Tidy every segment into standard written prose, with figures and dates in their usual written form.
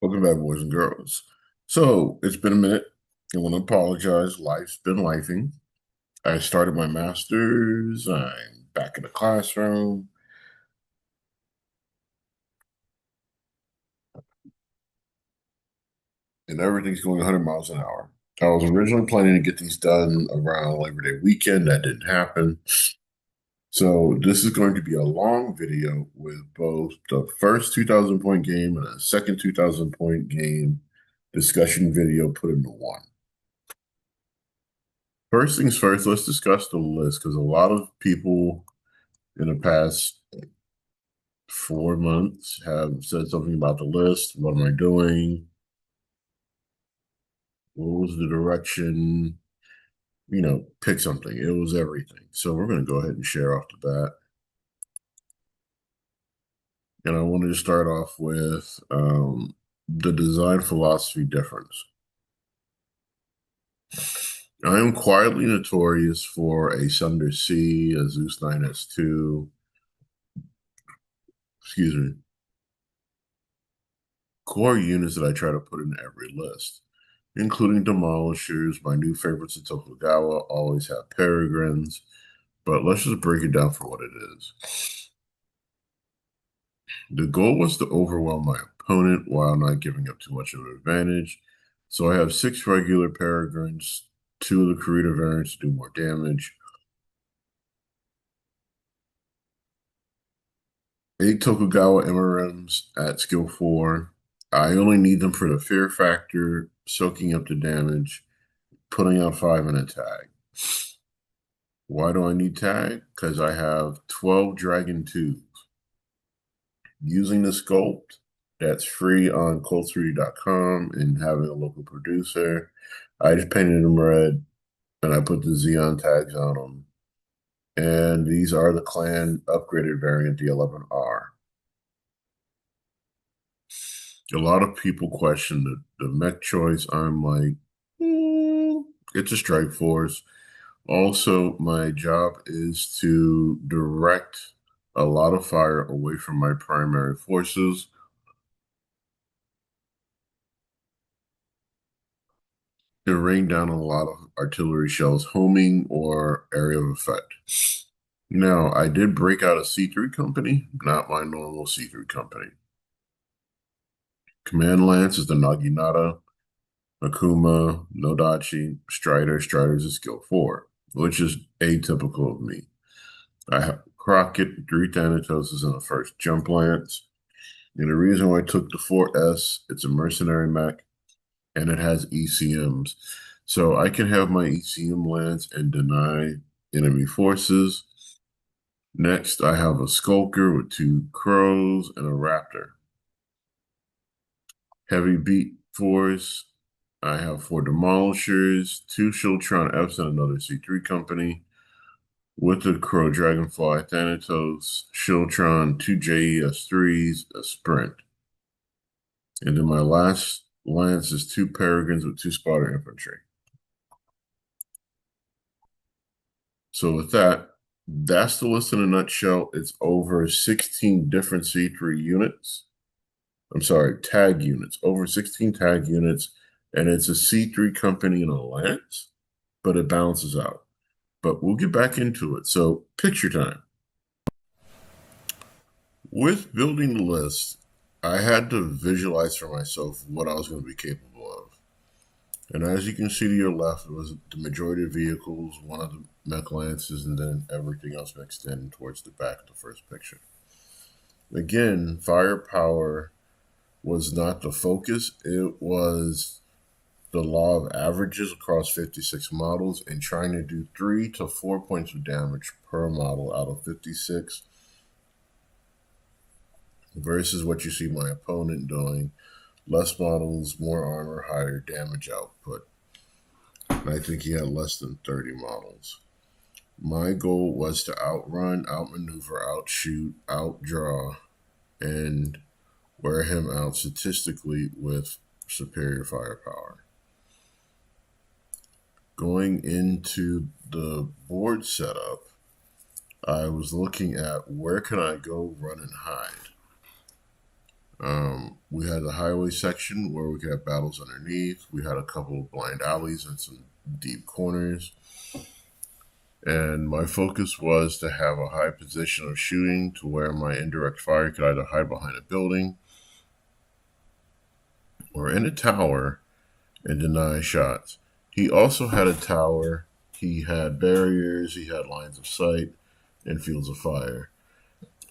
Welcome back, boys and girls. So it's been a minute. I want to apologize. Life's been lifing. I started my master's. I'm back in the classroom, and everything's going 100 miles an hour. I was originally planning to get these done around Labor Day weekend. That didn't happen. So this is going to be a long video with both the first 2,000 point game and a second 2,000 point game discussion video put into one. First things first, let's discuss the list because a lot of people in the past 4 months have said something about the list. What am I doing? What was the direction? Pick something. It was everything. So we're going to go ahead and share off the bat. And I wanted to start off with the design philosophy difference. I am quietly notorious for a Sunder C, a Zeus 9S2, excuse me, core units that I try to put in every list, including demolishers. My new favorites of Tokugawa always have peregrines, but let's just break it down for what it is. The goal was to overwhelm my opponent while not giving up too much of an advantage. So I have 6 regular peregrines, 2 of the Kurita variants to do more damage, 8 Tokugawa MRMs at skill 4. I only need them for the fear factor, soaking up the damage, putting out 5 in a tag. Why do I need tag? Because I have 12 Dragon 2s. Using the sculpt that's free on cold3d.com and having a local producer, I just painted them red and I put the Xeon tags on them. And these are the clan upgraded variant, the 11R. A lot of people question the mech choice. I'm like, it's a strike force. Also, my job is to direct a lot of fire away from my primary forces to rain down a lot of artillery shells, homing or area of effect. Now, I did break out a C3 company, not my normal C3 company. Command Lance is the Naginata, Akuma, Nodachi, Strider. Strider's a skill 4, which is atypical of me. I have Crockett, 3 Thanatoses, and the first Jump Lance. And the reason why I took the 4S, it's a mercenary mech, and it has ECMs. So I can have my ECM lance and deny enemy forces. Next, I have a Skulker with 2 Crows and a Raptor. Heavy Beat Force, I have 4 Demolishers, 2 Shiltron Fs and another C3 company. With the Crow Dragonfly Thanatos, Shiltron, 2 JES3s, a Sprint. And then my last lance is 2 Peregrines with 2 Spotter Infantry. So with that, that's the list in a nutshell. It's over 16 different C3 units. I'm sorry, tag units, over 16 tag units, and it's a C3 company in a lance, but it balances out. But we'll get back into it. So picture time. With building the list, I had to visualize for myself what I was going to be capable of. And as you can see to your left, it was the majority of vehicles, one of the mech lances, and then everything else mixed in towards the back of the first picture. Again, firepower was not the focus. It was the law of averages across 56 models and trying to do 3 to 4 points of damage per model out of 56 versus what you see my opponent doing. Less models, more armor, higher damage output. And I think he had less than 30 models. My goal was to outrun, outmaneuver, outshoot, outdraw, and wear him out statistically with superior firepower. Going into the board setup, I was looking at where can I go run and hide. We had the highway section where we could have battles underneath. We had a couple of blind alleys and some deep corners. And my focus was to have a high position of shooting to where my indirect fire could either hide behind a building or in a tower and deny shots. He also had a tower, he had barriers, he had lines of sight, and fields of fire.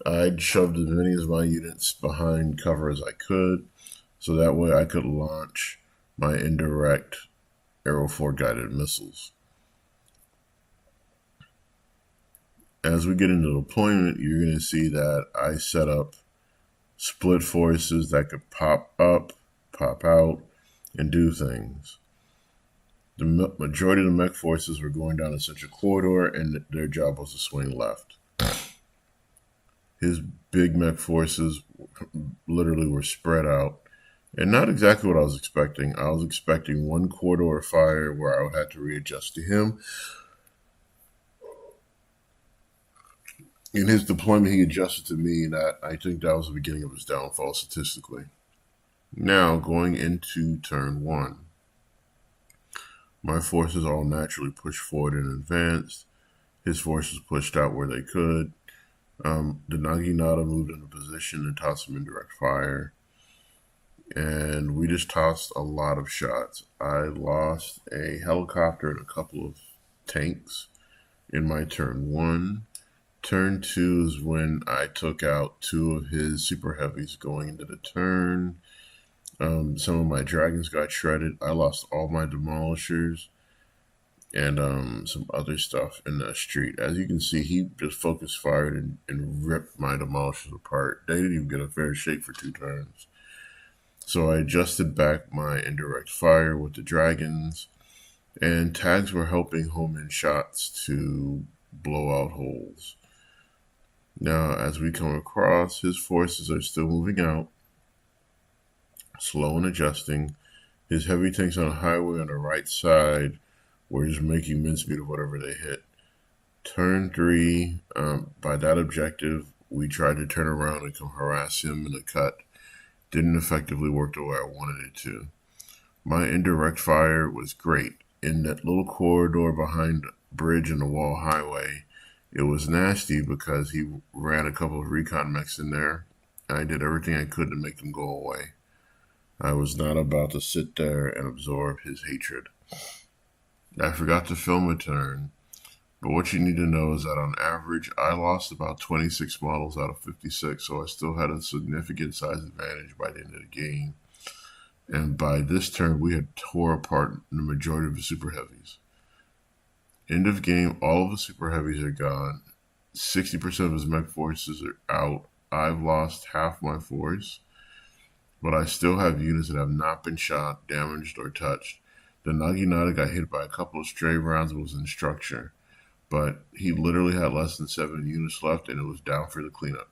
I'd shoved as many of my units behind cover as I could, so that way I could launch my indirect Arrow 4 guided missiles. As we get into deployment, you're going to see that I set up split forces that could pop up, pop out, and do things. The majority of the mech forces were going down the central corridor, and their job was to swing left. His big mech forces literally were spread out, and not exactly what I was expecting. I was expecting one corridor of fire where I would have to readjust to him. In his deployment, he adjusted to me, and I think that was the beginning of his downfall statistically. Now, going into turn 1. My forces all naturally pushed forward and advanced. His forces pushed out where they could. The Naginata moved into position and tossed some indirect fire. And we just tossed a lot of shots. I lost a helicopter and a couple of tanks in my turn 1. Turn 2 is when I took out 2 of his super heavies going into the turn. Some of my dragons got shredded. I lost all my demolishers and some other stuff in the street. As you can see, he just focus fired and ripped my demolishers apart. They didn't even get a fair shake for 2 turns. So I adjusted back my indirect fire with the dragons, and tags were helping home in shots to blow out holes. Now, as we come across, his forces are still moving out, slow and adjusting. His heavy tanks on the highway on the right side were just making mincemeat of whatever they hit. Turn 3, by that objective, we tried to turn around and come harass him in the cut. Didn't effectively work the way I wanted it to. My indirect fire was great. In that little corridor behind the bridge and the wall highway, it was nasty because he ran a couple of recon mechs in there, and I did everything I could to make them go away. I was not about to sit there and absorb his hatred. I forgot to film a turn, but what you need to know is that on average, I lost about 26 models out of 56, so I still had a significant size advantage by the end of the game. And by this turn, we had tore apart the majority of the super heavies. End of game, all of the super heavies are gone. 60% of his mech forces are out. I've lost half my force, but I still have units that have not been shot, damaged, or touched. The Naginata got hit by a couple of stray rounds and was in structure, but he literally had less than 7 units left, and it was down for the cleanup.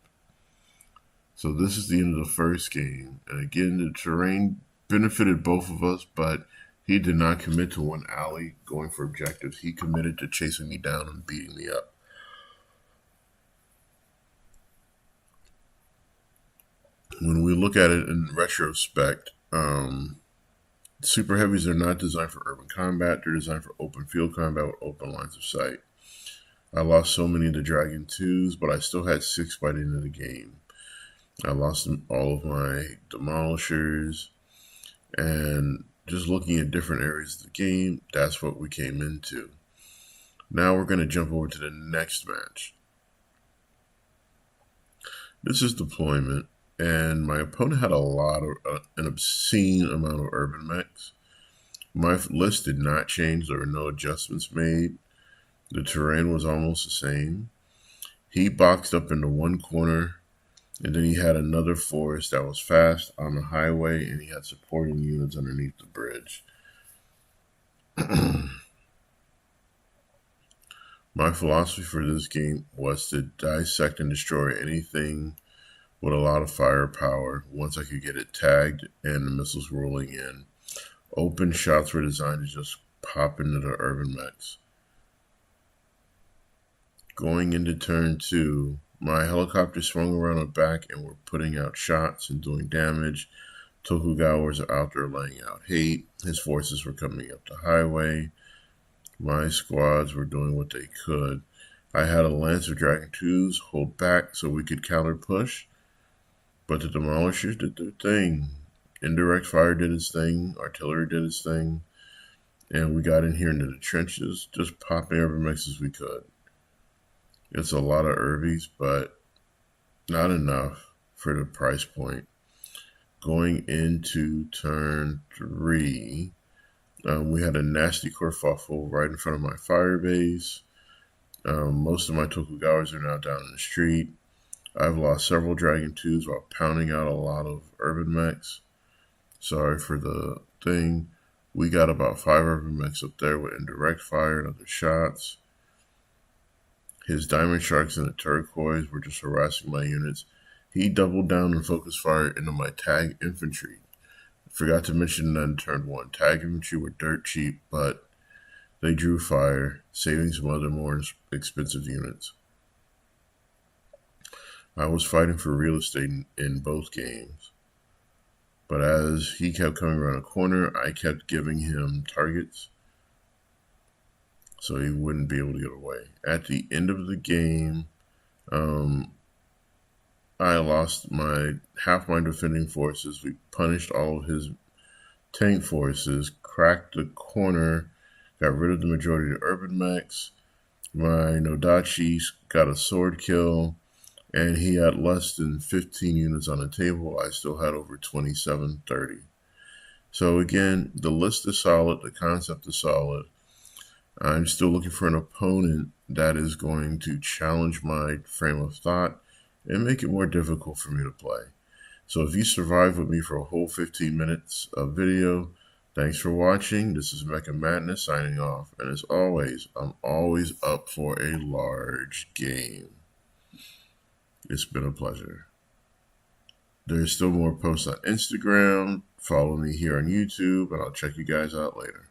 So this is the end of the first game, and again, the terrain benefited both of us, but he did not commit to one alley going for objectives. He committed to chasing me down and beating me up. When we look at it in retrospect, super heavies are not designed for urban combat. They're designed for open field combat with open lines of sight. I lost so many of the Dragon 2s, but I still had 6 by the end of the game. I lost all of my demolishers, and just looking at different areas of the game, that's what we came into. Now we're going to jump over to the next match. This is deployment, and my opponent had an obscene amount of urban mechs. My list did not change. There were no adjustments made. The terrain was almost the same. He boxed up into one corner, and then he had another force that was fast on the highway, and he had supporting units underneath the bridge. My philosophy for this game was to dissect and destroy anything with a lot of firepower once I could get it tagged and the missiles rolling in. Open shots were designed to just pop into the urban mechs. Going into turn 2, My helicopter swung around our back and were putting out shots and doing damage. Tokugawa's are out there laying out hate. His forces were coming up the highway. My squads were doing what they could. I had a Lancer Dragon 2s hold back so we could counter push, but the Demolishers did their thing. Indirect fire did its thing, artillery did its thing, and we got in here into the trenches, just popping every mix as we could. It's a lot of Irvies, but not enough for the price point. Going into turn 3, we had a nasty kerfuffle right in front of my fire base. Most of my Tokugawas are now down in the street. I've lost several Dragon 2s while pounding out a lot of urban mechs. Sorry for the thing. We got about 5 urban mechs up there with indirect fire and other shots. His Diamond Sharks and the Turquoise were just harassing my units. He doubled down and focused fire into my tag infantry. Forgot to mention that in turn 1, tag infantry were dirt cheap, but they drew fire, saving some other more expensive units. I was fighting for real estate in both games, but as he kept coming around a corner, I kept giving him targets so he wouldn't be able to get away. At the end of the game, I lost half my defending forces. We punished all of his tank forces, cracked the corner, got rid of the majority of the urban mechs. My Nodachi got a sword kill, and he had less than 15 units on the table. I still had over 2730. So again, the list is solid, the concept is solid. I'm still looking for an opponent that is going to challenge my frame of thought and make it more difficult for me to play. So if you survive with me for a whole 15 minutes of video, thanks for watching. This is Mecha Madness signing off. And as always, I'm always up for a large game. It's been a pleasure. There's still more posts on Instagram. Follow me here on YouTube, and I'll check you guys out later.